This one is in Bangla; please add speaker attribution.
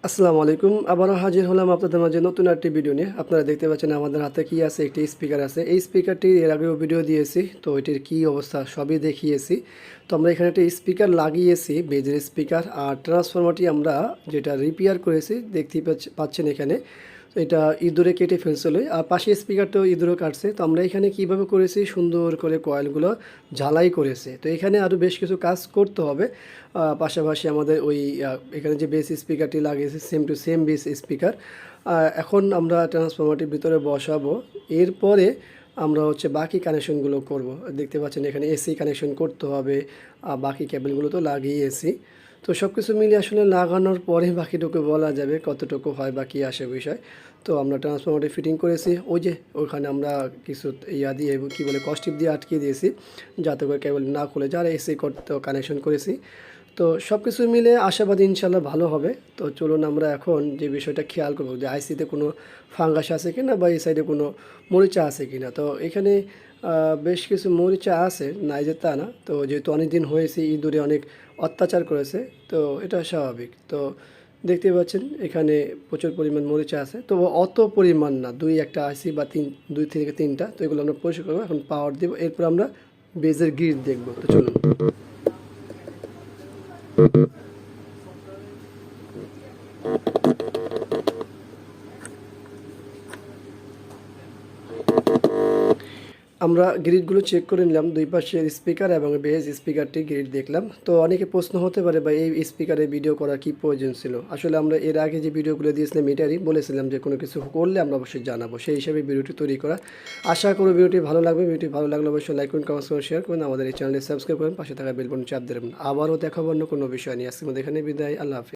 Speaker 1: আসসালামু আলাইকুম। আবারও হাজির হলাম আপনাদের মাঝে নতুন একটি ভিডিও নিয়ে। আপনারা দেখতে পাচ্ছেন আমাদের হাতে কি আছে, একটি স্পিকার আছে। এই স্পিকারটি এর আগেও ভিডিও দিয়েছি, তো এটির কি অবস্থা সবই দেখিয়েছি। তো আমরা এখানে একটা স্পিকার লাগিয়েছি, বেজের স্পিকার, আর ট্রান্সফরমারটি আমরা যেটা রিপেয়ার করেছি দেখতেই পাচ্ছেন এখানে। তো এটা ইঁদুরে কেটে ফেলছিল, আর পাশে স্পিকারটাও ইঁদুরও কাটছে। তো আমরা এখানে কিভাবে করেছি, সুন্দর করে কয়েলগুলো ঝালাই করেছে। তো এখানে আরও বেশ কিছু কাজ করতে হবে। পাশাপাশি আমাদের ওই এখানে যে বেস স্পিকারটি লাগিয়েছি same to same base speaker. এখন আমরা ট্রান্সফরমারটির ভিতরে বসাবো। এরপরে আমরা হচ্ছে বাকি কানেকশনগুলো করব। দেখতে পাচ্ছেন এখানে এসি কানেকশন করতে হবে, বাকি কেবলগুলো তো লাগিয়েছি। তো সব কিছু মিলিয়ে আসলে লাগানোর পরে বাকিটুকু বলা যাবে কতটুকু হয় বা কী আসে বিষয়। তো আমরা ট্রান্সফরমারটি ফিটিং করেছি, ওই যে ওখানে আমরা কিছু ইয়া দিয়ে কী বলে কস্টিপ দিয়ে আটকে দিয়েছি যাতে করে কেবল না খুলে, যারা এসি করতে কানেকশন করেছি। তো সব কিছু মিলে আশাবাদী ইনশাল্লাহ ভালো হবে। তো চলুন আমরা এখন যে বিষয়টা খেয়াল করবো যে আইসিতে কোনো ফাঙ্গাস আছে কি না, বা এই সাইডে কোনো মরিচা আছে কি না। তো এখানে বেশ কিছু মরিচা আছে, নাই যে তা না। তো যেহেতু অনেক দিন হয়েছে, ইঁদুরে অনেক অত্যাচার করেছে, তো এটা স্বাভাবিক। তো দেখতে পাচ্ছেন এখানে প্রচুর পরিমাণ মরিচা আছে, তো অত পরিমাণ না, দুই একটা আইসি বা দুই থেকে তিনটা। তো এগুলো আমরা পরিষ্কার করবো, এখন পাওয়ার দেবো, এরপর আমরা বেজের গ্রিড দেখবো। তো চলুন। আমরা গ্রিডগুলো চেক করে নিলাম, দুই পাশের স্পিকার এবং বেস স্পিকারটি গ্রিড দেখলাম। তো অনেকে প্রশ্ন হতে পারে বা এই স্পিকারে ভিডিও করার কি প্রয়োজন ছিল। আসলে আমরা এর আগে যে ভিডিওগুলো দিয়েছিলাম এটারই বলেছিলাম যে কোনো কিছু করলে আমরা অবশ্যই জানাবো, সেই হিসাবে ভিডিওটি তৈরি করা। আশা করি ভিডিওটি ভালো লাগবে। ভিডিওটি ভালো লাগলে অবশ্যই লাইক করুন, কমেন্টস করুন, শেয়ার করুন, আমাদের এই চ্যানেলটি সাবস্ক্রাইব করুন, পাশে থাকা বেল বাটন চাপ দেবেন। আবারও দেখাবো অন্য কোনো বিষয় নিয়ে। আজকে আমাদের এখানে বিদায়, আল্লাহ হাফিজ।